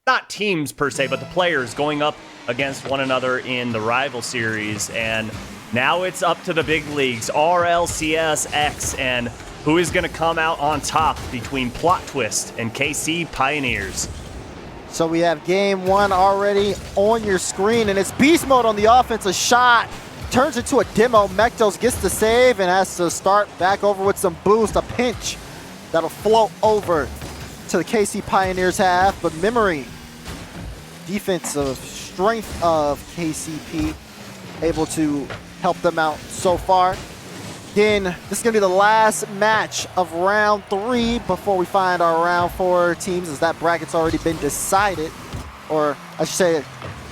not teams per se, but the players going up against one another in the rival series. And now it's up to the big leagues, RLCS X, and who is going to come out on top between Plot Twist and KC Pioneers. So we have game one already on your screen, and it's beast mode on the offense. A shot turns into a demo. Mektos gets the save and has to start back over with some boost, a pinch that'll float over to the KC Pioneers half. But Memory, defensive strength of KCP, able to help them out so far. Again, this is going to be the last match of round 3 before we find our round 4 teams, as that bracket's already been decided. Or I should say,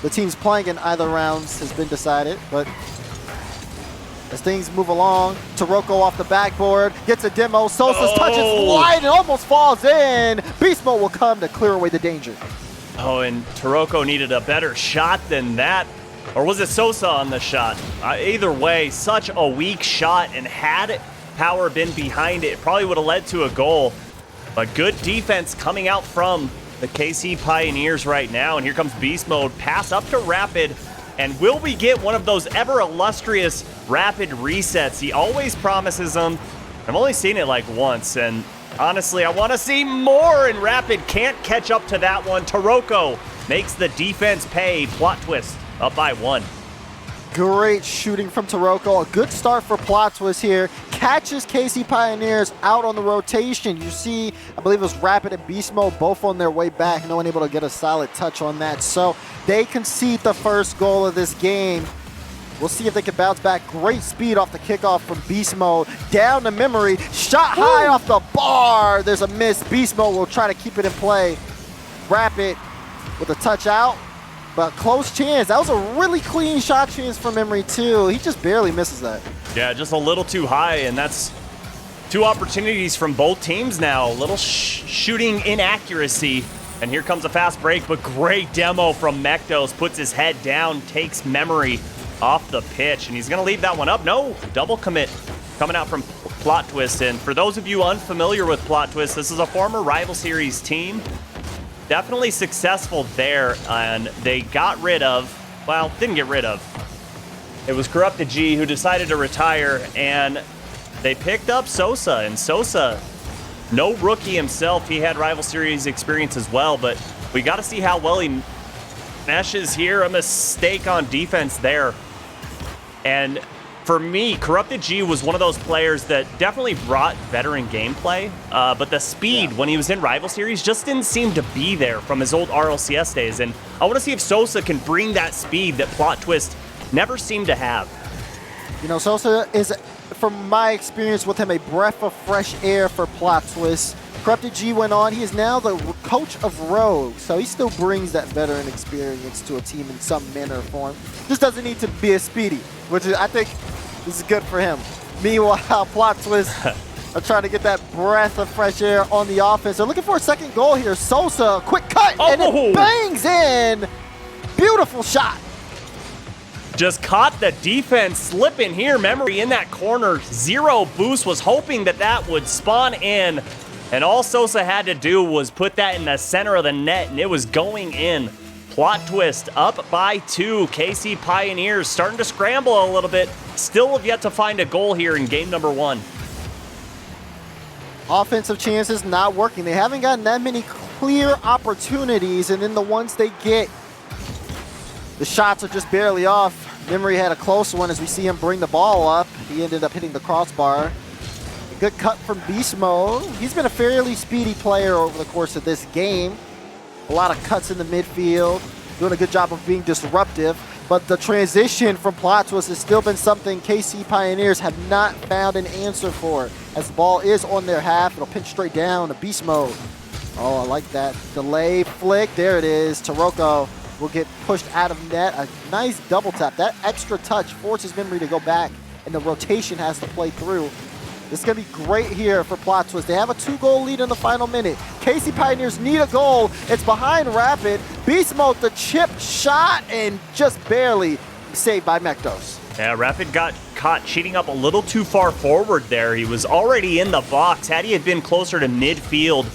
the teams playing in either rounds has been decided. But as things move along, TAROCO off the backboard, gets a demo. Sosa's touch is wide and almost falls in. Beast mode will come to clear away the danger. Oh, and TAROCO needed a better shot than that. Or was it Sosa on the shot? Either way, such a weak shot, and had power been behind it, it probably would have led to a goal. But good defense coming out from the KC Pioneers right now. And here comes Beast Mode. Pass up to Rapid. And will we get one of those ever illustrious Rapid resets? He always promises them. I've only seen it like once, and honestly, I want to see more, and Rapid can't catch up to that one. TAROCO makes the defense pay. Plot Twist up by 1. Great shooting from TAROCO. A good start for Plot Twist here. Catches KC Pioneers out on the rotation. You see, I believe it was Rapid and Beast Mode both on their way back. No one able to get a solid touch on that. So they concede the first goal of this game. We'll see if they can bounce back. Great speed off the kickoff from Beast Mode. Down to Memory. Shot high off the bar. There's a miss. Beast Mode will try to keep it in play. Rapid with a touch out. But close chance. That was a really clean shot chance for Memory too. He just barely misses that. Yeah, just a little too high, and that's 2 opportunities from both teams now. A little shooting inaccuracy. And here comes a fast break, but great demo from Mektos. Puts his head down, takes Memory off the pitch, and he's going to leave that one up. No, double commit coming out from Plot Twist. And for those of you unfamiliar with Plot Twist, this is a former rival series team. Definitely successful there, and they got rid of, well, didn't get rid of. It was Corrupted G who decided to retire, and they picked up Sosa. And Sosa, no rookie himself, he had rival series experience as well, but we got to see how well he meshes here. A mistake on defense there. And for me, Corrupted G was one of those players that definitely brought veteran gameplay, but the speed when he was in rival series just didn't seem to be there from his old RLCS days. And I want to see if Sosa can bring that speed that Plot Twist never seemed to have. You know, Sosa is, from my experience with him, a breath of fresh air for Plot Twist. Corrupted G went on. He is now the coach of Rogue, so he still brings that veteran experience to a team in some manner or form. Just doesn't need to be as speedy, which is, I think, this is good for him. Meanwhile, Plot Twist are trying to get that breath of fresh air on the offense. They're looking for a second goal here. Sosa, quick cut, and it bangs in. Beautiful shot. Just caught the defense slipping here. Memory in that corner. 0 boost. Was hoping that that would spawn in. And all Sosa had to do was put that in the center of the net, and it was going in. Plot Twist up by 2. KC Pioneers starting to scramble a little bit. Still have yet to find a goal here in game number 1. Offensive chances not working. They haven't gotten that many clear opportunities, and then the ones they get, the shots are just barely off. Memory had a close one as we see him bring the ball up. He ended up hitting the crossbar. A good cut from Beast Mode. He's been a fairly speedy player over the course of this game. A lot of cuts in the midfield, doing a good job of being disruptive. But the transition from Plot Twist has still been something KC Pioneers have not found an answer for. As the ball is on their half, it'll pinch straight down to Beast Mode. Oh, I like that. Delay flick, there it is. TAROCO will get pushed out of net. A nice double tap. That extra touch forces Memory to go back, and the rotation has to play through. This is going to be great here for Plot Twist. They have a 2-goal lead in the final minute. KC Pioneers need a goal. It's behind Rapid. Beast Mode, the chip shot, and just barely saved by Mektos. Yeah, Rapid got caught cheating up a little too far forward there. He was already in the box. Had he had been closer to midfield,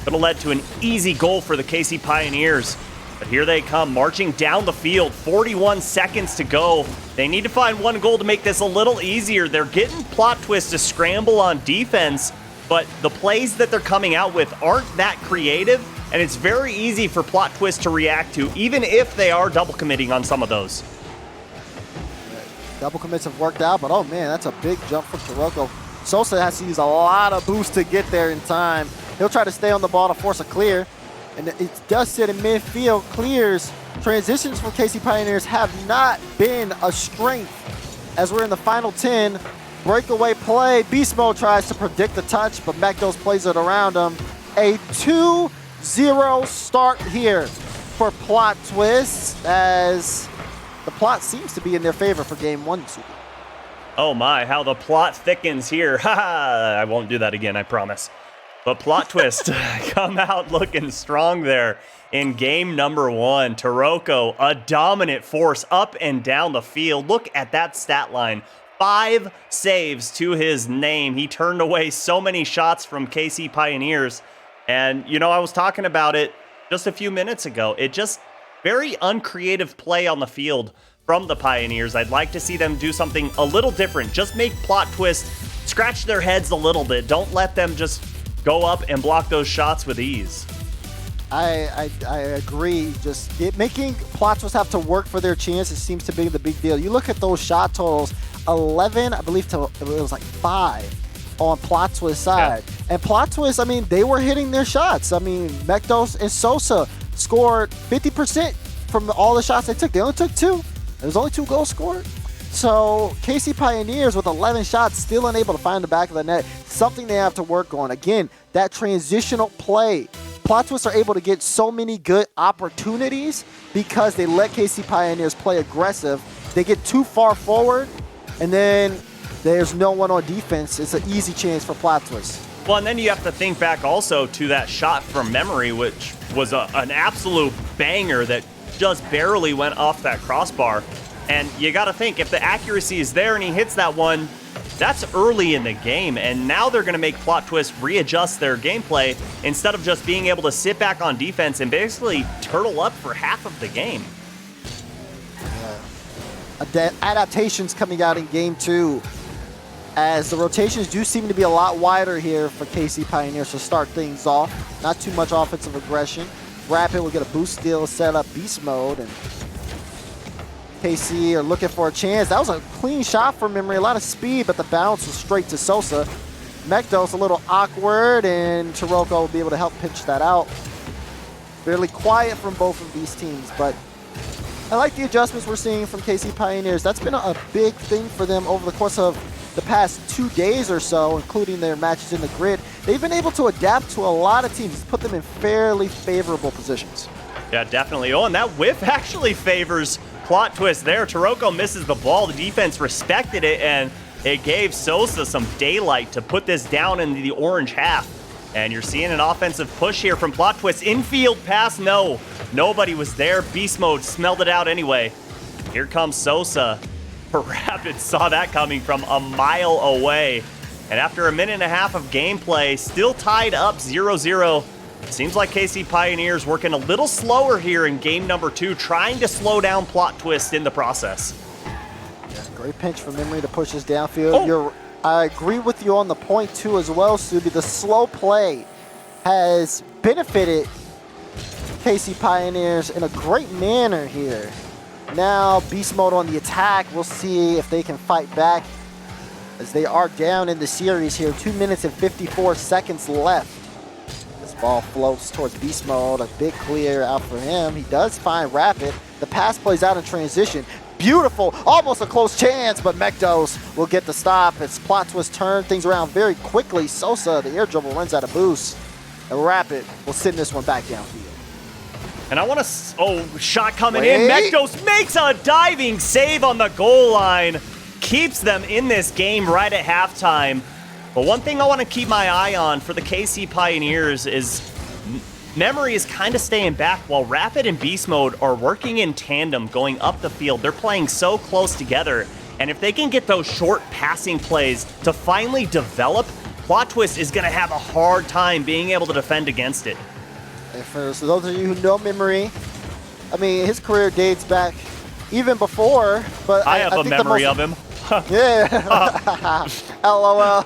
Could have led to an easy goal for the KC Pioneers. But here they come, marching down the field, 41 seconds to go. They need to find one goal to make this a little easier. They're getting Plot Twist to scramble on defense, but the plays that they're coming out with aren't that creative, and it's very easy for Plot Twist to react to, even if they are double committing on some of those. Double commits have worked out, but oh man, that's a big jump from TAROCO. Sosa has to use a lot of boost to get there in time. He'll try to stay on the ball to force a clear, and it does sit in midfield, clears. Transitions for KC Pioneers have not been a strength as we're in the final 10. Breakaway play, Beast Mode tries to predict the touch, but Mekdos plays it around him. A 2-0 start here for Plot Twist, as the plot seems to be in their favor for game 1. Oh my, how the plot thickens here. Haha, I won't do that again, I promise. But Plot Twist come out looking strong there in game number 1. TAROCO, a dominant force up and down the field. Look at that stat line. 5 saves to his name. He turned away so many shots from KC Pioneers. And, you know, I was talking about it just a few minutes ago. It just very uncreative play on the field from the Pioneers. I'd like to see them do something a little different. Just make Plot Twist scratch their heads a little bit. Don't let them just go up and block those shots with ease. I agree. Just making Plot Twist have to work for their chances seems to be the big deal. You look at those shot totals, 11, I believe it was like 5 on Plot Twist's side. Yeah. And Plot Twist, I mean, they were hitting their shots. I mean, Mekdos and Sosa scored 50% from all the shots they took. They only took 2. There was only 2 goals scored. So KC Pioneers with 11 shots still unable to find the back of the net. Something they have to work on. Again, that transitional play. Plot Twists are able to get so many good opportunities because they let KC Pioneers play aggressive. They get too far forward, and then there's no one on defense. It's an easy chance for Plot Twist. Well, and then you have to think back also to that shot from memory, which was an absolute banger that just barely went off that crossbar. And you got to think, if the accuracy is there and he hits that one, that's early in the game. And now they're going to make Plot Twist readjust their gameplay instead of just being able to sit back on defense and basically turtle up for half of the game. Adaptations coming out in game 2, as the rotations do seem to be a lot wider here for KC Pioneers to start things off. Not too much offensive aggression. Rapid will get a boost steal, set up beast mode, and KC are looking for a chance. That was a clean shot from memory, a lot of speed, but the bounce was straight to Sosa. Mekdos a little awkward, and TAROCO will be able to help pinch that out. Fairly quiet from both of these teams, but I like the adjustments we're seeing from KC Pioneers. That's been a big thing for them over the course of the past 2 days or so, including their matches in the grid. They've been able to adapt to a lot of teams, put them in fairly favorable positions. Yeah, definitely. Oh, and that whiff actually favors Plot Twist there. TAROCO misses the ball. The defense respected it, and it gave Sosa some daylight to put this down in the orange half. And you're seeing an offensive push here from Plot Twist. Infield pass, no. Nobody was there. Beast Mode smelled it out anyway. Here comes Sosa. Rapid saw that coming from a mile away. And after a minute and a half of gameplay, still tied up 0-0. Seems like KC Pioneers working a little slower here in game number 2, trying to slow down Plot Twist in the process. Yeah, great pinch from memory to push this downfield. Oh. I agree with you on the point too as well, Subi. The slow play has benefited KC Pioneers in a great manner here. Now Beast Mode on the attack. We'll see if they can fight back, as they are down in the series here. 2 minutes and 54 seconds left. This ball floats towards Beast Mode. A big clear out for him. He does find Rapid. The pass plays out in transition. Beautiful, almost a close chance, but Mekdos will get the stop as Plot Twist turn things around very quickly. Sosa, the air dribble, runs out of boost. And Rapid will send this one back downfield. And I want to, shot coming in. Mekdos makes a diving save on the goal line. Keeps them in this game right at halftime. But one thing I want to keep my eye on for the KC Pioneers is Memory is kind of staying back while Rapid and Beast Mode are working in tandem going up the field. They're playing so close together. And if they can get those short passing plays to finally develop, Plot Twist is going to have a hard time being able to defend against it. And for those of you who know Memory, I mean, his career dates back even before, but I have a think memory of him. Yeah. LOL.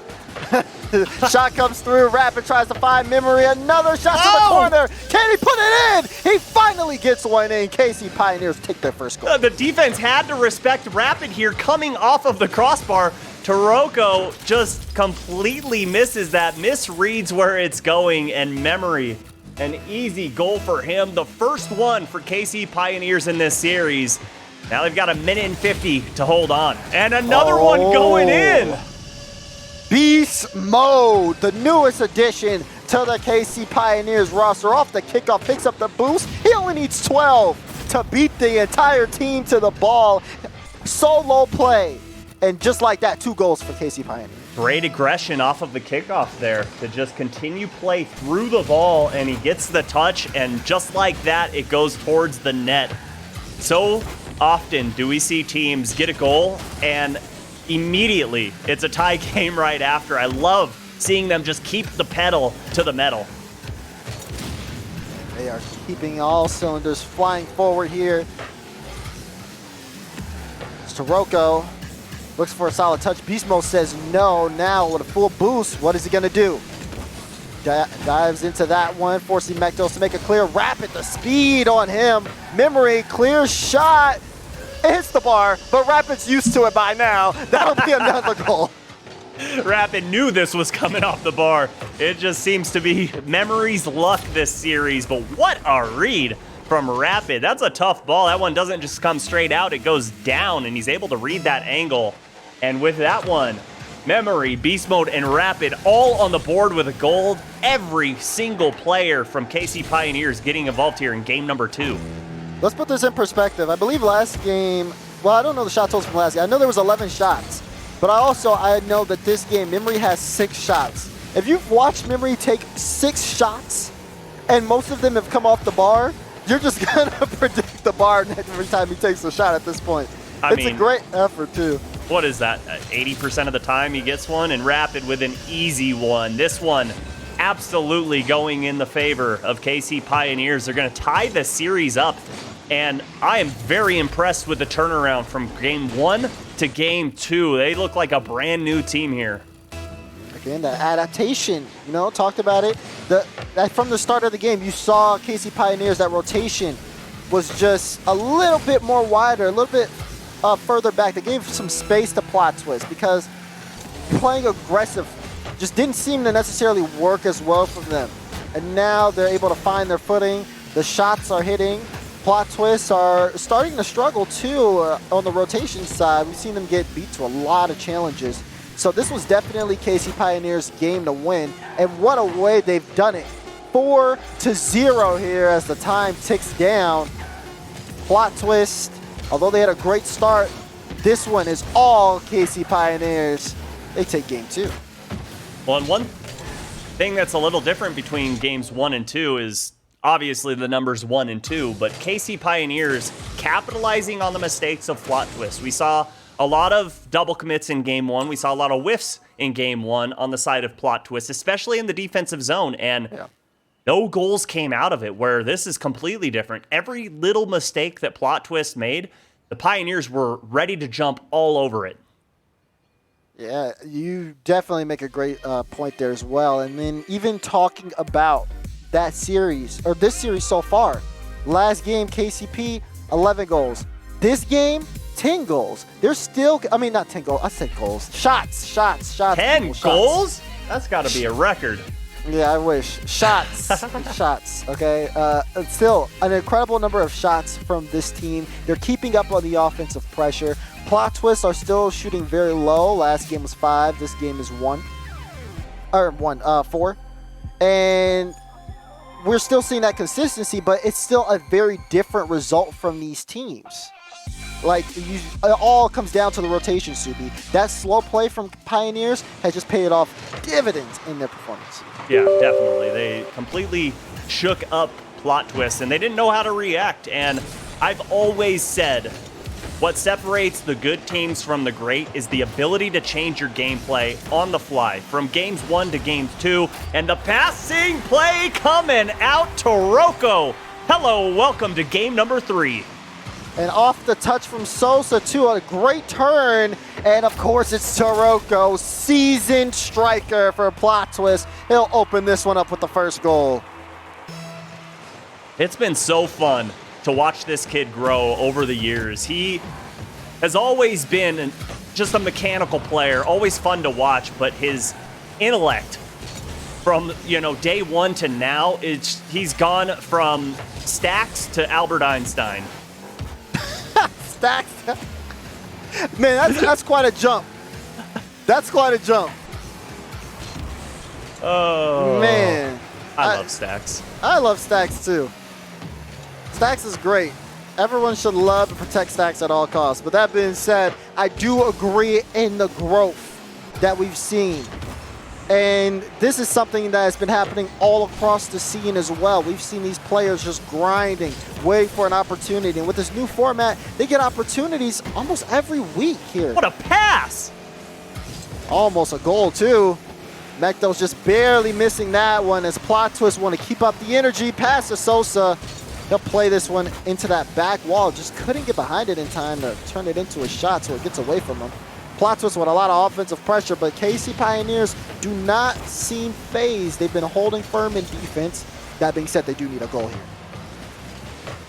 Shot comes through. Rapid tries to find Memory. Another shot to the corner. Can he put it in? He finally gets one in. KC Pioneers take their first goal. The defense had to respect Rapid here coming off of the crossbar. TAROCO just completely misses that, misreads where it's going, and Memory, an easy goal for him. The first one for KC Pioneers in this series. Now they've got a minute and 50 to hold on. And another one going in. Beast Mode, the newest addition to the KC Pioneers roster. Off the kickoff, picks up the boost. He only needs 12 to beat the entire team to the ball. Solo play. And just like that, 2 goals for KC Pioneers. Great aggression off of the kickoff there to just continue play through the ball, and he gets the touch, and just like that, it goes towards the net. So often do we see teams get a goal and immediately it's a tie game right after. I love seeing them just keep the pedal to the metal. They are keeping all cylinders flying forward here. TAROCO looks for a solid touch. Beast Mode says no. Now with a full boost, what is he gonna do? Dives into that one, forcing Mektos to make a clear. Rapid, the speed on him. Memory, clear shot. It hits the bar, but Rapid's used to it by now. That'll be another goal. Rapid knew this was coming off the bar. It just seems to be Memory's luck this series, but what a read from Rapid. That's a tough ball. That one doesn't just come straight out, it goes down, and he's able to read that angle. And with that one, Memory, Beast Mode, and Rapid all on the board with a goal. Every single player from KC Pioneers getting involved here in game number 2. Let's put this in perspective. I believe last game, well, I don't know the shot totals from last game. I know there was 11 shots, but I know that this game, Memory has 6 shots. If you've watched Memory take 6 shots, and most of them have come off the bar, you're just gonna predict the bar every time he takes a shot at this point. It's a great effort too. What is that? 80% of the time he gets one, and Rapid with an easy one. This one absolutely going in the favor of KC Pioneers. They're gonna tie the series up, and I am very impressed with the turnaround from game 1 to game 2. They look like a brand new team here. Again, that adaptation, talked about it. From the start of the game, you saw KC Pioneers, that rotation was just a little bit more wider, a little bit further back. They gave some space to Plot Twist because playing aggressive just didn't seem to necessarily work as well for them. And now they're able to find their footing. The shots are hitting. Plot Twists are starting to struggle too on the rotation side. We've seen them get beat to a lot of challenges. So this was definitely KC Pioneers' game to win, and what a way they've done it. 4-0 here as the time ticks down. Plot Twist, although they had a great start, this one is all KC Pioneers. They take game 2. Well, and one thing that's a little different between games 1 and 2 is obviously the numbers 1 and 2, but KC Pioneers capitalizing on the mistakes of Plot Twist. We saw a lot of double commits in game 1. We saw a lot of whiffs in game 1 on the side of Plot Twist, especially in the defensive zone, and no goals came out of it, where this is completely different. Every little mistake that Plot Twist made, the Pioneers were ready to jump all over it. Yeah, you definitely make a great point there as well. And then even talking about that series, or this series so far, last game, KCP, 11 goals. This game, 10 goals. They're still, not 10 goals. I said goals. Shots. 10 goals? That's got to be a record. Yeah, I wish. Shots. Shots, okay? Still, an incredible number of shots from this team. They're keeping up on the offensive pressure. Plot Twists are still shooting very low. Last game was 5. This game is 4. And we're still seeing that consistency, but it's still a very different result from these teams. It all comes down to the rotation, Subi. That slow play from Pioneers has just paid off dividends in their performance. Yeah, definitely. They completely shook up Plot Twist, and they didn't know how to react. And I've always said What separates the good teams from the great is the ability to change your gameplay on the fly from games 1 to games 2. And the passing play coming out, TAROCO. Hello, welcome to game number 3. And off the touch from Sosa, too, a great turn. And of course, it's TAROCO, seasoned striker for a plot twist. He'll open this one up with the first goal. It's been so fun to watch this kid grow over the years. He has always been just a mechanical player, always fun to watch, but his intellect from, day one to now, he's gone from Stacks to Albert Einstein. Stacks? Man, that's quite a jump. That's quite a jump. Oh. Man. I love Stacks. I love Stacks, too. Stacks is great. Everyone should love and protect Stacks at all costs. But that being said, I do agree in the growth that we've seen. And this is something that has been happening all across the scene as well. We've seen these players just grinding, waiting for an opportunity. And with this new format, they get opportunities almost every week here. What a pass! Almost a goal, too. Mekto's just barely missing that one as Plot Twist want to keep up the energy. Pass to Sosa. He'll play this one into that back wall. Just couldn't get behind it in time to turn it into a shot, so it gets away from him. Plot Twist with a lot of offensive pressure, but KC Pioneers do not seem phased. They've been holding firm in defense. That being said, they do need a goal here.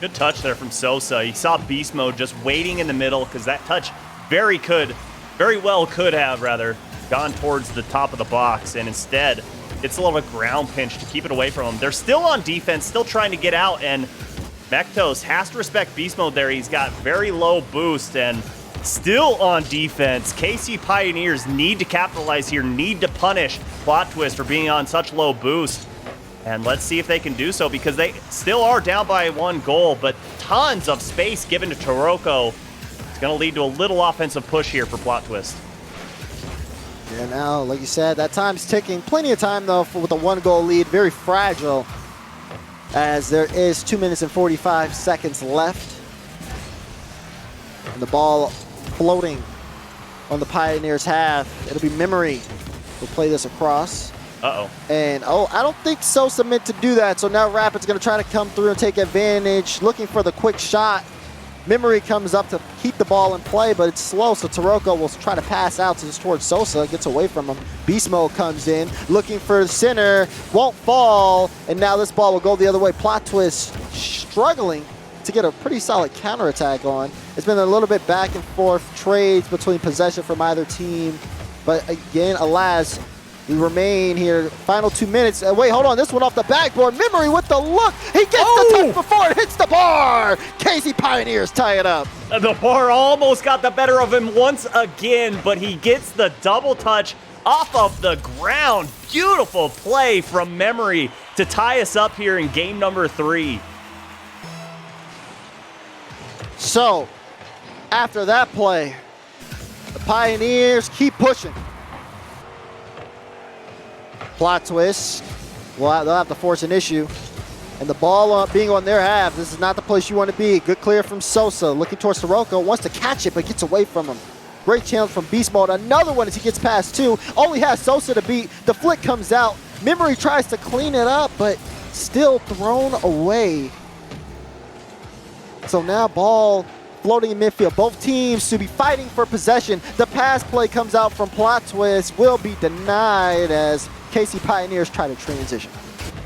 Good touch there from Sosa. You saw Beast Mode just waiting in the middle because that touch very well could have gone towards the top of the box, and instead it's a little ground pinch to keep it away from him. They're still on defense, still trying to get out, and Mektos has to respect Beast Mode there. He's got very low boost and still on defense. KC Pioneers need to capitalize here, need to punish Plot Twist for being on such low boost. And let's see if they can do so because they still are down by 1 goal, but tons of space given to TAROCO. It's going to lead to a little offensive push here for Plot Twist. Yeah, now, like you said, that time's ticking. Plenty of time, though, with a 1-goal lead. Very fragile as there is 2 minutes and 45 seconds left. And the ball floating on the Pioneers' half. It'll be Memory. We'll play this across. Uh-oh. And, I don't think Sosa meant to do that. So now Rapid's going to try to come through and take advantage, looking for the quick shot. Memory comes up to keep the ball in play, but it's slow, so TAROCO will try to pass out towards Sosa, gets away from him. Beast Mode comes in, looking for the center, won't fall, and now this ball will go the other way. Plot Twist struggling to get a pretty solid counterattack on. It's been a little bit back and forth trades between possession from either team, but again, alas, we remain here. Final 2 minutes. Wait, hold on. This one off the backboard. Memory with the look. He gets the touch before it hits the bar. KC Pioneers tie it up. The bar almost got the better of him once again, but he gets the double touch off of the ground. Beautiful play from Memory to tie us up here in game number 3. So, after that play, the Pioneers keep pushing. Plot Twist, they'll have to force an issue. And the ball being on their half, this is not the place you want to be. Good clear from Sosa, looking towards TAROCO, wants to catch it, but gets away from him. Great challenge from Beast Mode. Another one as he gets past 2. Only has Sosa to beat. The flick comes out. Memory tries to clean it up, but still thrown away. So now ball floating in midfield. Both teams to be fighting for possession. The pass play comes out from Plot Twist, will be denied as KC Pioneers try to transition.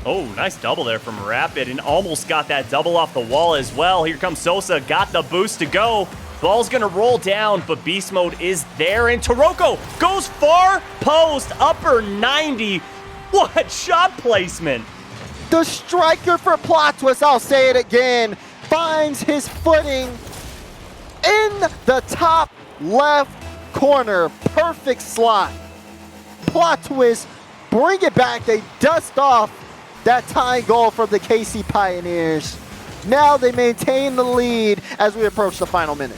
Oh, nice double there from Rapid and almost got that double off the wall as well. Here comes Sosa, got the boost to go. Ball's gonna roll down, but Beast Mode is there, and TAROCO goes far post, upper 90. What shot placement! The striker for Plot Twist, I'll say it again, finds his footing in the top left corner. Perfect slot. Plot Twist, bring it back. They dust off that tying goal from the KC Pioneers. Now they maintain the lead as we approach the final minute.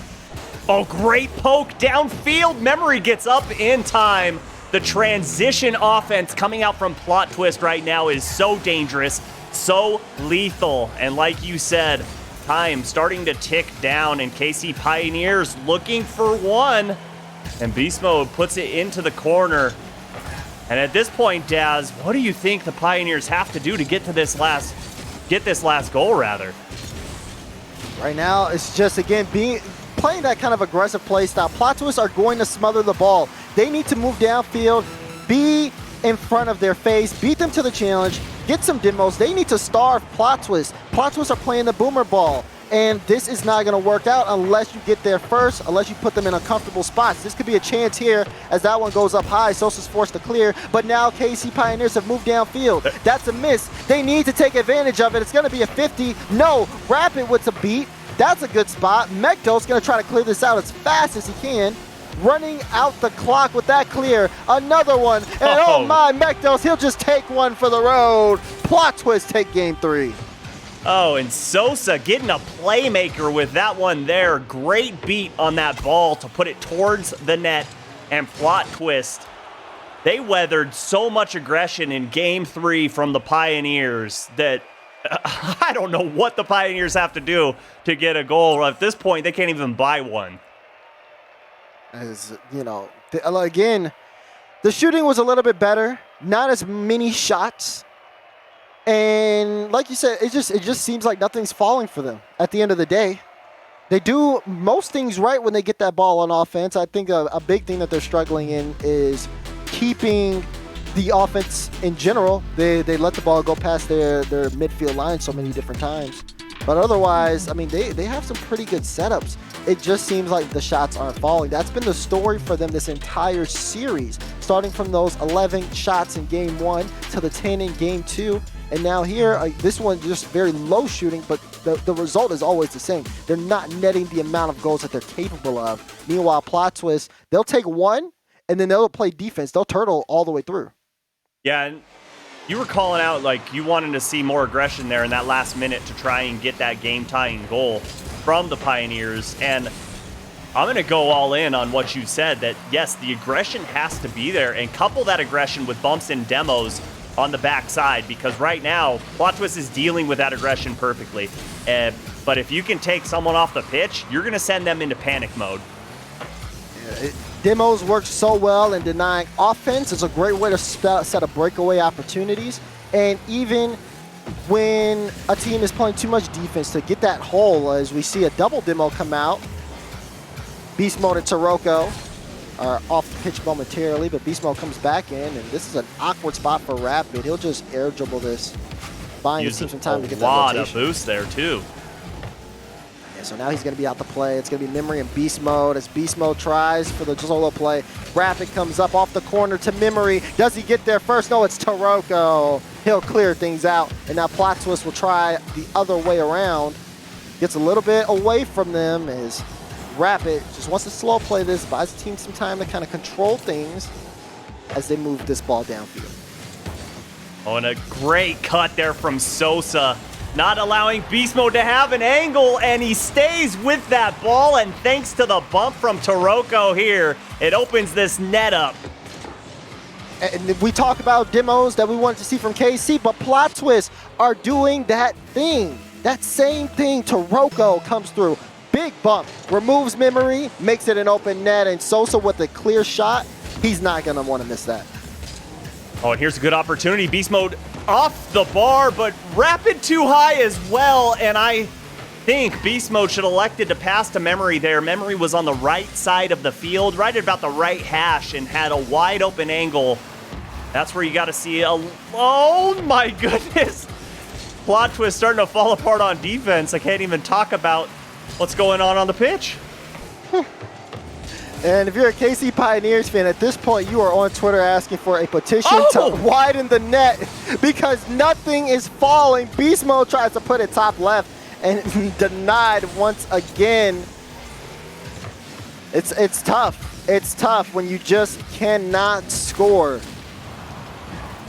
Oh, great poke downfield. Memory gets up in time. The transition offense coming out from Plot Twist right now is so dangerous, so lethal. And like you said, time starting to tick down, and KC Pioneers looking for one. And Beast Mode puts it into the corner. And at this point, Daz, what do you think the Pioneers have to do to get this last goal, rather? Right now, it's just, again, playing that kind of aggressive play style. Plot twists are going to smother the ball. They need to move downfield, be in front of their face, beat them to the challenge, get some demos. They need to starve plot twists. Plot twists are playing the boomer ball, and this is not going to work out unless you get there first, unless you put them in uncomfortable spots. This could be a chance here as that one goes up high. Sosa's forced to clear, but now KC Pioneers have moved downfield. That's a miss. They need to take advantage of it. It's going to be a 50. No, Rapid with a beat. That's a good spot. Mekto's going to try to clear this out as fast as he can. Running out the clock with that clear. Another one. And oh my, Mektos, he'll just take one for the road. Plot twist take game 3. Oh, and Sosa getting a playmaker with that one there. Great beat on that ball to put it towards the net, and plot twist. They weathered so much aggression in game 3 from the Pioneers that I don't know what the Pioneers have to do to get a goal. At this point, they can't even buy one. As you know, again, the shooting was a little bit better. Not as many shots. And like you said, it just seems like nothing's falling for them at the end of the day. They do most things right when they get that ball on offense. I think a big thing that they're struggling in is keeping the offense in general. They let the ball go past their midfield line so many different times. But otherwise, I mean, they have some pretty good setups. It just seems like the shots aren't falling. That's been the story for them this entire series, starting from those 11 shots in game 1 to the 10 in game 2. And now here, this one just very low shooting, but the result is always the same. They're not netting the amount of goals that they're capable of. Meanwhile, plot twist, they'll take one, and then they'll play defense. They'll turtle all the way through. Yeah, and you were calling out like you wanted to see more aggression there in that last minute to try and get that game-tying goal from the Pioneers. And I'm going to go all in on what you said, that yes, the aggression has to be there, and couple that aggression with bumps and demos on the backside, because right now, Plot Twist is dealing with that aggression perfectly. But if you can take someone off the pitch, you're going to send them into panic mode. Yeah, demos work so well in denying offense. It's a great way to set up breakaway opportunities. And even when a team is playing too much defense, to get that hole, as we see a double demo come out. Beast Mode and TAROCO are off the pitch momentarily, but Beast Mode comes back in, and this is an awkward spot for Rapid. He'll just air dribble this, buying the team some time to get that rotation. A lot of boost there, too. Yeah, so now he's going to be out the play. It's going to be Memory and Beast Mode as Beast Mode tries for the solo play. Rapid comes up off the corner to Memory. Does he get there first? No, it's TAROCO. He'll clear things out, and now Plot Twist will try the other way around. Gets a little bit away from them as Rapid just wants to slow play this, buys the team some time to kind of control things as they move this ball downfield. Oh, and a great cut there from Sosa, not allowing Beast Mode to have an angle, and he stays with that ball, and thanks to the bump from TAROCO here, it opens this net up. And we talk about demos that we wanted to see from KC, but Plot Twist are doing that thing. That same thing. TAROCO comes through. Big bump, removes Memory, makes it an open net, and Sosa with a clear shot, he's not going to want to miss that. Oh, and here's a good opportunity. Beast Mode off the bar, but Rapid too high as well, and I think Beast Mode should have elected to pass to Memory there. Memory was on the right side of the field, right at about the right hash, and had a wide open angle. That's where you got to see a... Oh my goodness! Plot Twist starting to fall apart on defense. I can't even talk about what's going on the pitch. And if you're a KC Pioneers fan, at this point, you are on Twitter asking for a petition to widen the net because nothing is falling. Beast Mode tries to put it top left and denied once again. It's tough. It's tough when you just cannot score.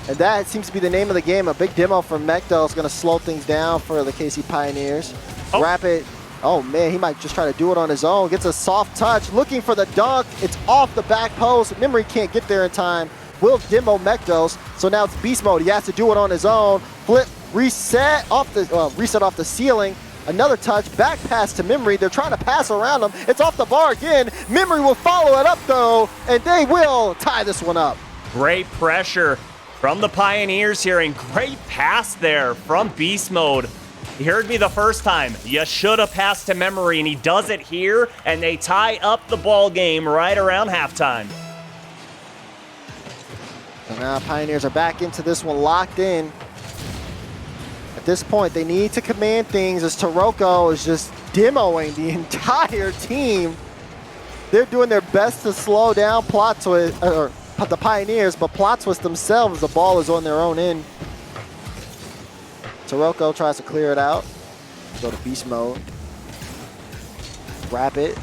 And that seems to be the name of the game. A big demo from Mekdal is going to slow things down for the KC Pioneers. Rapid. Oh, man, he might just try to do it on his own. Gets a soft touch, looking for the dunk. It's off the back post. Memory can't get there in time. Will demo Mekdos. So now it's Beast Mode. He has to do it on his own. Flip, reset off the ceiling. Another touch, back pass to Memory. They're trying to pass around him. It's off the bar again. Memory will follow it up though, and they will tie this one up. Great pressure from the Pioneers here, and great pass there from Beast Mode. He heard me the first time. You should have passed to Memory, and he does it here, and they tie up the ball game right around halftime. So now Pioneers are back into this one locked in. At this point, they need to command things as TAROCO is just demoing the entire team. They're doing their best to slow down Plot Twist, or the Pioneers, but Plot Twist themselves, the ball is on their own end. TAROCO tries to clear it out. Go to beast mode. Rapid.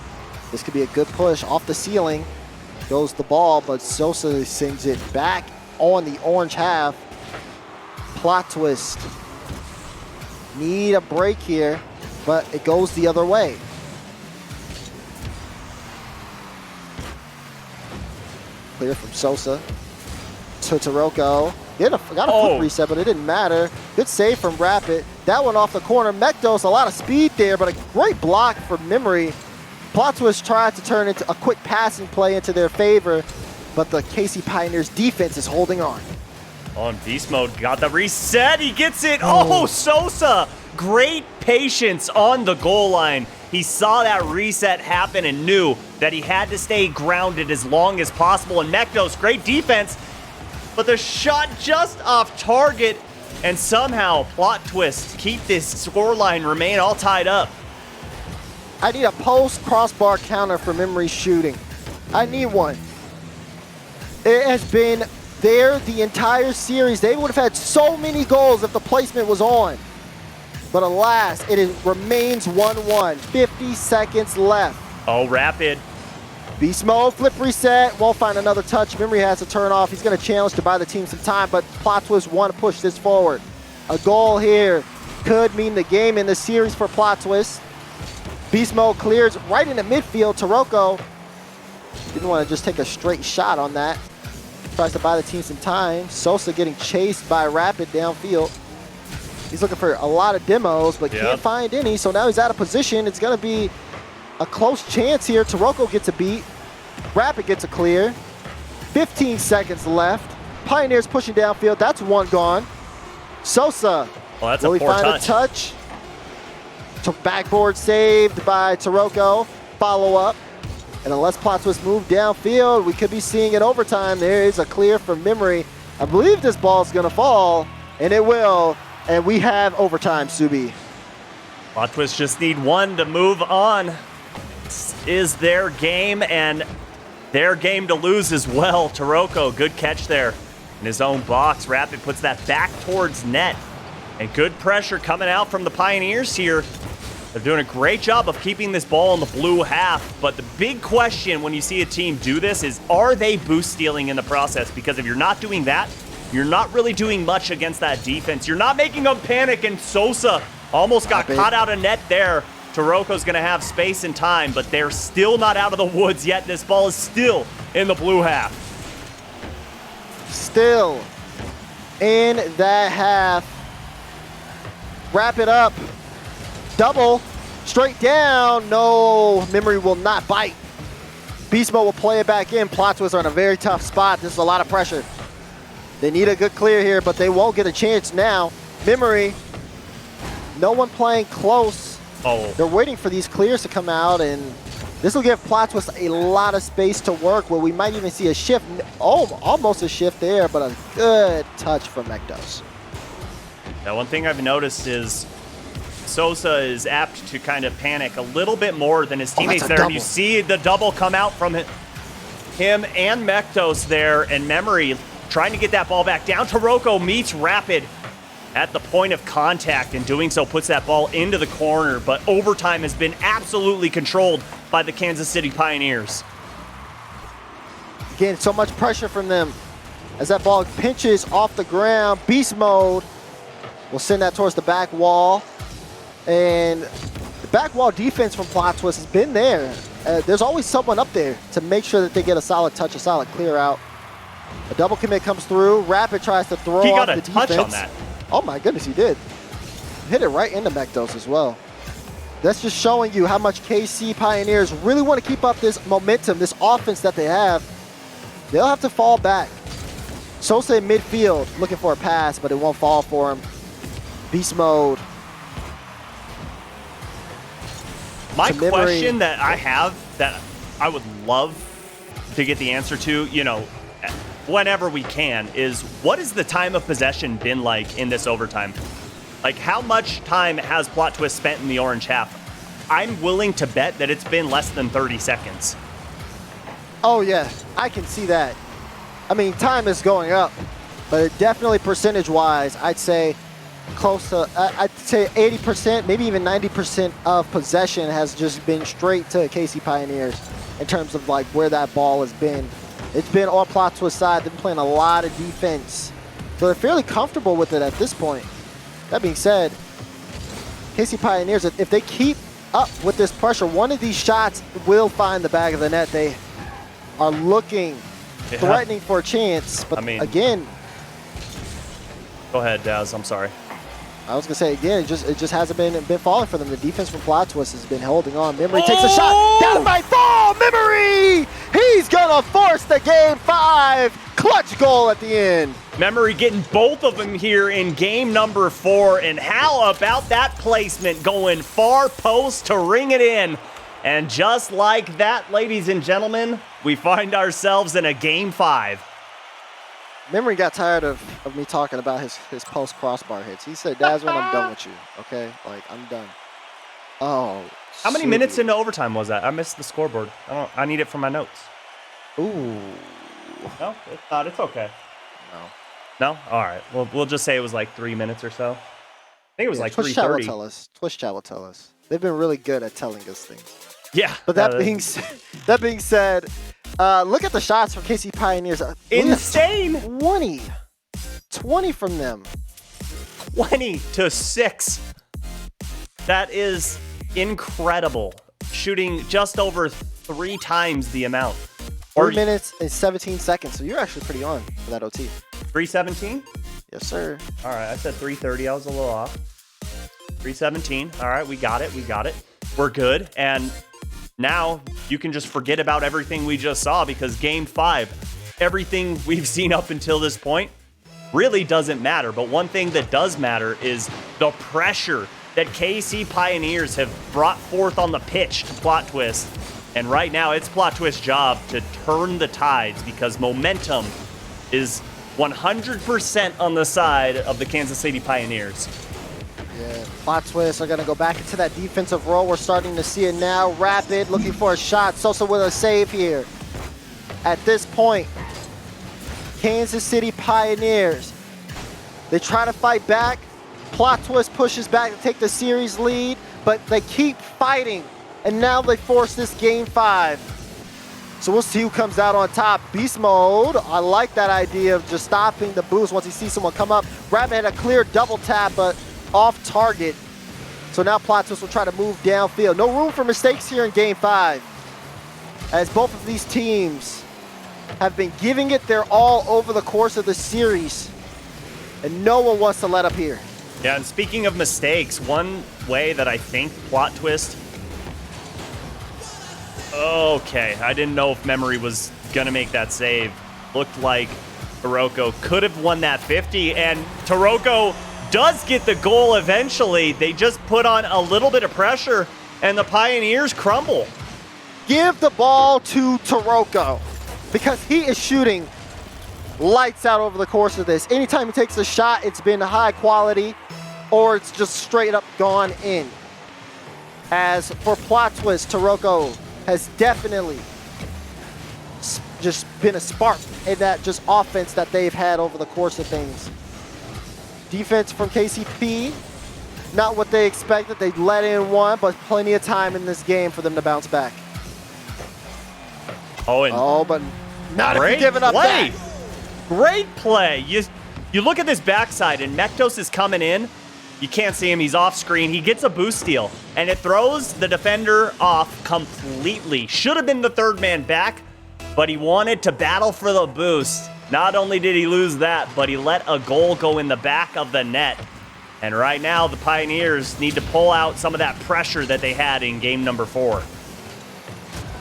This could be a good push off the ceiling. Goes the ball, but Sosa sends it back on the orange half. Plot Twist. Need a break here, but it goes the other way. Clear from Sosa to TAROCO. Got a quick reset, but it didn't matter. Good save from Rapid. That one off the corner. Mektos, a lot of speed there, but a great block for Memory. Plot Twist tried to turn into a quick passing play into their favor, but the KC Pioneers defense is holding on. On Beast Mode, got the reset. He gets it. Oh, Sosa. Great patience on the goal line. He saw that reset happen and knew that he had to stay grounded as long as possible. And Mektos, great defense, but the shot just off target, and somehow Plot Twist keep this scoreline remain all tied up. I need a post crossbar counter for Memory shooting. I need one. It has been there the entire series. They would have had so many goals if the placement was on. But alas, remains 1-1. 50 seconds left. Oh, Rapid. Beast Mode, flip reset, won't find another touch. Memory has to turn off. He's going to challenge to buy the team some time, but Plot Twist want to push this forward. A goal here could mean the game in the series for Plot Twist. Beast Mode clears right into midfield. TAROCO didn't want to just take a straight shot on that. Tries to buy the team some time. Sosa getting chased by Rapid downfield. He's looking for a lot of demos, but can't find any, so now he's out of position. It's going to be a close chance here. TAROCO gets a beat. Rapid gets a clear. 15 seconds left. Pioneers pushing downfield. That's one gone. Sosa. Well, that's will a he poor find a touch? Backboard saved by TAROCO. Follow up. And unless Plot Twist move downfield, we could be seeing it overtime. There is a clear from Memory. I believe this ball is going to fall, and it will. And we have overtime, Subi. Plot Twist just need one to move on. This is their game, and their game to lose as well. TAROCO, good catch there in his own box. Rapid puts that back towards net. And good pressure coming out from the Pioneers here. They're doing a great job of keeping this ball in the blue half. But the big question when you see a team do this is, are they boost stealing in the process? Because if you're not doing that, you're not really doing much against that defense. You're not making them panic, and Sosa almost got caught out of net there. TAROCO's going to have space and time, but they're still not out of the woods yet. This ball is still in the blue half. Still in that half. Wrap it up. Double. Straight down. No, Memory will not bite. Beast Mode will play it back in. Plot Twist are in a very tough spot. This is a lot of pressure. They need a good clear here, but they won't get a chance now. Memory, no one playing close. Oh. They're waiting for these clears to come out, and this will give Plot Twist a lot of space to work, where we might even see a shift. Oh, almost a shift there, but a good touch from Mektos. Now, one thing I've noticed is Sosa is apt to kind of panic a little bit more than his teammates there. And you see the double come out from him and Mektos there, and Memory trying to get that ball back down. TAROCO meets Rapid at the point of contact, and doing so puts that ball into the corner. But overtime has been absolutely controlled by the Kansas City Pioneers. Again, so much pressure from them as that ball pinches off the ground. Beast Mode will send that towards the back wall. And the back wall defense from Plot Twist has been there. There's always someone up there to make sure that they get a solid touch, a solid clear out. A double commit comes through. Rapid tries to throw off the defense. He got a touch on that. Oh my goodness, he did. Hit it right into Mektos as well. That's just showing you how much KC Pioneers really want to keep up this momentum, this offense that they have. They'll have to fall back. Sosa in midfield looking for a pass, but it won't fall for him. Beast mode. My question that I have that I would love to get the answer to, you know, whenever we can, is what has the time of possession been like in this overtime? Like, how much time has Plot Twist spent in the orange half? I'm willing to bet that it's been less than 30 seconds. Oh, yeah. I can see that. I mean, time is going up, but definitely percentage-wise, I'd say close to, I'd say 80%, maybe even 90% of possession has just been straight to KC Pioneers in terms of, like, where that ball has been. It's been all Plot Twist side. They've been playing a lot of defense. So they're fairly comfortable with it at this point. That being said, KC Pioneers, if they keep up with this pressure, one of these shots will find the back of the net. They are looking, threatening for a chance. But I mean, again, go ahead, Daz. I'm sorry. I was gonna say again, it just hasn't been falling for them. The defense from Plot Twist has been holding on. Memory takes a shot. Down by fall. Memory. He's gonna force the game 5. Clutch goal at the end. Memory getting both of them here in game number 4. And how about that placement going far post to ring it in? And just like that, ladies and gentlemen, we find ourselves in a game 5. Memory got tired of me talking about his post crossbar hits. He said, Dazman, I'm done with you, okay? Like, I'm done. Oh, how many minutes into overtime was that? I missed the scoreboard. I need it for my notes. Ooh. No, it's not. It's okay. No. No? All right. Well, we'll just say it was like 3 minutes or so. I think it was like Twitch chat will 3:30. tell us. Twitch chat will tell us. They've been really good at telling us things. Yeah. But that being said, look at the shots from KC Pioneers. Insane. 20 from them. 20-6. That is incredible. Shooting just over 3 times the amount. 3 minutes and 17 seconds. So you're actually pretty on for that OT. 3:17? Yes, sir. All right. I said 3:30. I was a little off. 3:17. All right. We got it. We got it. We're good. And now you can just forget about everything we just saw, because game 5, everything we've seen up until this point really doesn't matter. But one thing that does matter is the pressure that KC Pioneers have brought forth on the pitch to Plot Twist. And right now it's Plot Twist's job to turn the tides, because momentum is 100% on the side of the Kansas City Pioneers. Yeah, Plot Twist are going to go back into that defensive role. We're starting to see it now. Rapid looking for a shot. Sosa with a save here. At this point, Kansas City Pioneers, they try to fight back. Plot Twist pushes back to take the series lead, but they keep fighting. And now they force this game 5. So we'll see who comes out on top. Beast mode. I like that idea of just stopping the boost once he sees someone come up. Rabbit had a clear double tap, but off target. So now Plot Twist will try to move downfield. No room for mistakes here in game 5, as both of these teams have been giving it their all over the course of the series, and no one wants to let up here. Yeah, and speaking of mistakes, one way that I think Plot Twist... Okay, I didn't know if Memory was going to make that save. Looked like TAROCO could have won that 50, and TAROCO does get the goal eventually. They just put on a little bit of pressure, and the Pioneers crumble. Give the ball to TAROCO, because he is shooting lights out over the course of this. Anytime he takes a shot, it's been high quality, or it's just straight up gone in. As for Plot Twist, TAROCO has definitely just been a spark in that just offense that they've had over the course of things. Defense from KCP, not what they expected. They let in one, but plenty of time in this game for them to bounce back. But not if you're giving up that. Great play. You look at this backside, and Mektos is coming in. You can't see him. He's off screen. He gets a boost steal, and it throws the defender off completely. Should have been the third man back, but he wanted to battle for the boost. Not only did he lose that, but he let a goal go in the back of the net. And right now, the Pioneers need to pull out some of that pressure that they had in game number 4.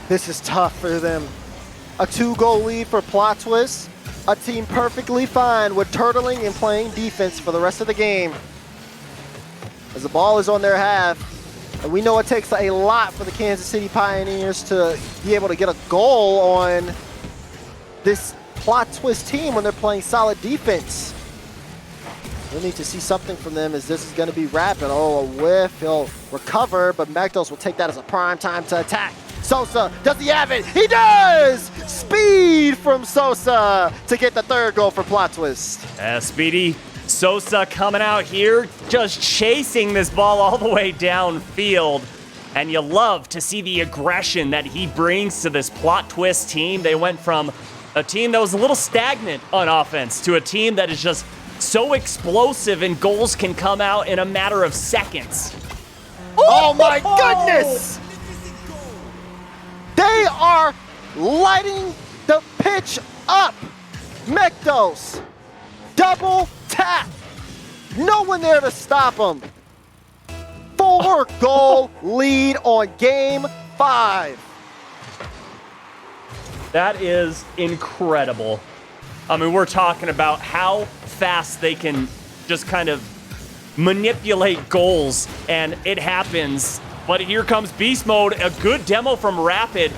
This is tough for them. A 2-goal lead for Plot Twist. A team perfectly fine with turtling and playing defense for the rest of the game. As the ball is on their half, and we know it takes a lot for the Kansas City Pioneers to be able to get a goal on this Plot Twist team when they're playing solid defense. We need to see something from them as this is going to be rapid. Oh, a whiff. He'll recover, but Magdos will take that as a prime time to attack. Sosa, does he have it? He does! Speed from Sosa to get the 3rd goal for Plot Twist. Speedy Sosa coming out here, just chasing this ball all the way downfield. And you love to see the aggression that he brings to this Plot Twist team. They went from a team that was a little stagnant on offense to a team that is just so explosive and goals can come out in a matter of seconds. Oh my goodness! They are lighting the pitch up. Mekdos, double tap. No one there to stop him. 4-goal lead on game 5. That is incredible. I mean, we're talking about how fast they can just kind of manipulate goals, and it happens. But here comes Beast Mode, a good demo from Rapid,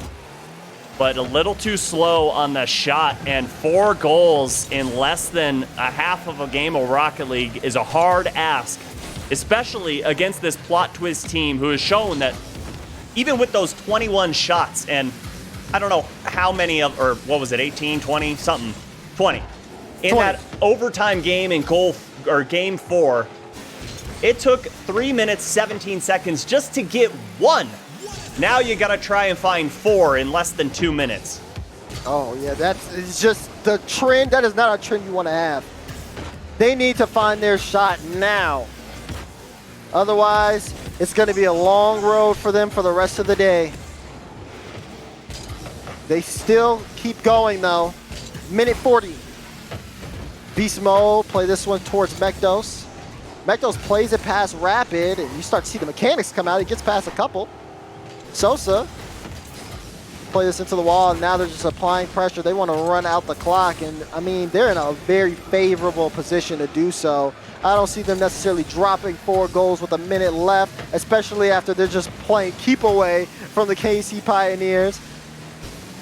but a little too slow on the shot, and 4 goals in less than a half of a game of Rocket League is a hard ask, especially against this Plot Twist team who has shown that even with those 21 shots, and I don't know how many of, or what was it, 18, 20, something, 20. In 20. that overtime game in game 4, it took 3 minutes, 17 seconds just to get 1. Now you gotta try and find 4 in less than 2 minutes. Oh yeah, it's just the trend. That is not a trend you want to have. They need to find their shot now. Otherwise, it's gonna be a long road for them for the rest of the day. They still keep going though. Minute 40. Beast Mode, play this one towards Mekdos. Mekdos plays it past Rapid, and you start to see the mechanics come out. He gets past a couple. Sosa, play this into the wall, and now they're just applying pressure. They want to run out the clock, and I mean, they're in a very favorable position to do so. I don't see them necessarily dropping 4 goals with a minute left, especially after they're just playing keep away from the KC Pioneers.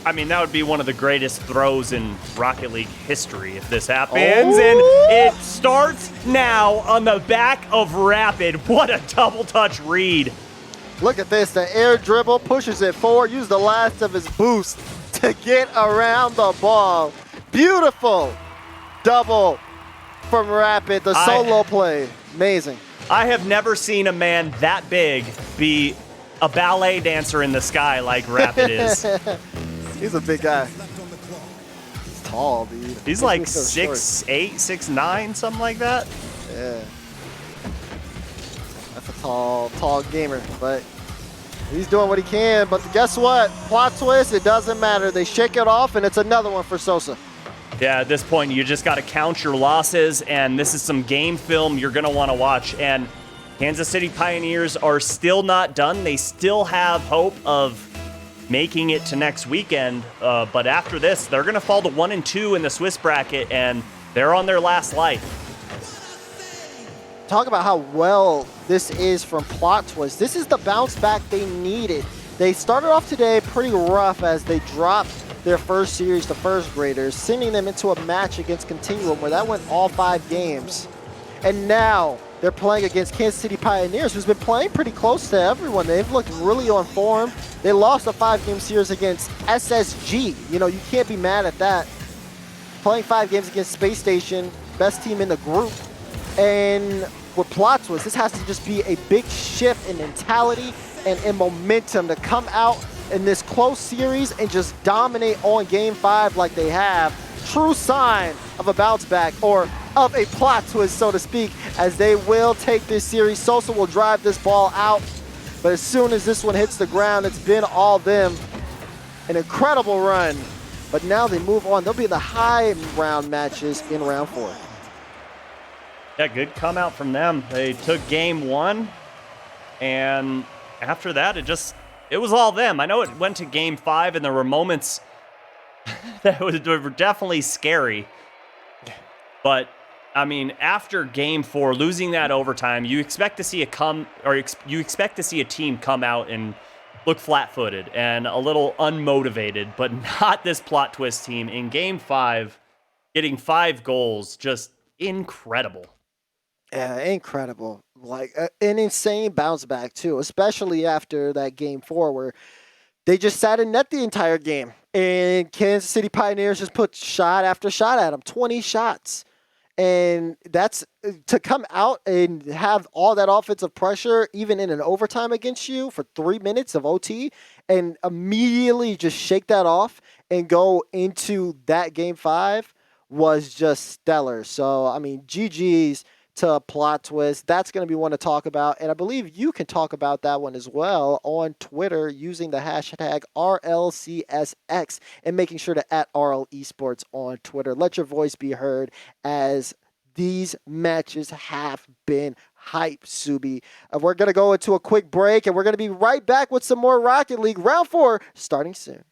I mean, that would be one of the greatest throws in Rocket League history if this happens. And it starts now on the back of Rapid. What a double touch read. Look at this, the air dribble, pushes it forward, used the last of his boost to get around the ball. Beautiful double from Rapid, the solo play, amazing. I have never seen a man that big be a ballet dancer in the sky like Rapid is. He's a big guy. He's tall, dude. He's like 6'8", 6'9", something like that. Yeah. That's a tall gamer, but he's doing what he can. But guess what? Plot twist, it doesn't matter. They shake it off, and it's another one for Sosa. Yeah, at this point, you just got to count your losses, and this is some game film you're going to want to watch. And Kansas City Pioneers are still not done. They still have hope of making it to next weekend, but after this, they're going to fall to 1-2 in the Swiss bracket, and they're on their last life. Talk about how well this is from Plot Twist. This is the bounce back they needed. They started off today pretty rough as they dropped their first series to first graders, sending them into a match against Continuum where that went all 5 games. And now they're playing against Kansas City Pioneers, who's been playing pretty close to everyone. They've looked really on form. They lost a 5-game series against SSG. You know, you can't be mad at that. Playing 5 games against Space Station, best team in the group. And with Plot Twist, this has to just be a big shift in mentality and in momentum to come out in this close series and just dominate on Game 5 like they have. True sign of a bounce back, or of a plot twist, so to speak, as they will take this series. Sosa will drive this ball out, but as soon as this one hits the ground, it's been all them. An incredible run, but now they move on. They'll be in the high round matches in round 4. Yeah, good come out from them. They took game 1, and after that, it was all them. I know it went to game 5, and there were moments that were definitely scary. But I mean, after game 4, losing that overtime, you expect to see you expect to see a team come out and look flat-footed and a little unmotivated, but not this plot twist team in game 5, getting 5 goals, just incredible. Yeah, incredible. Like an insane bounce back too, especially after that game 4 where they just sat in net the entire game. And Kansas City Pioneers just put shot after shot at them, 20 shots. And that's to come out and have all that offensive pressure, even in an overtime against you for 3 minutes of OT, and immediately just shake that off and go into that game 5 was just stellar. So, I mean, GG's to Plot Twist. That's going to be one to talk about. And I believe you can talk about that one as well on Twitter using the hashtag RLCSX and making sure to @RL Esports on Twitter. Let your voice be heard as these matches have been hype, Subi. We're going to go into a quick break and we're going to be right back with some more Rocket League. Round 4 starting soon.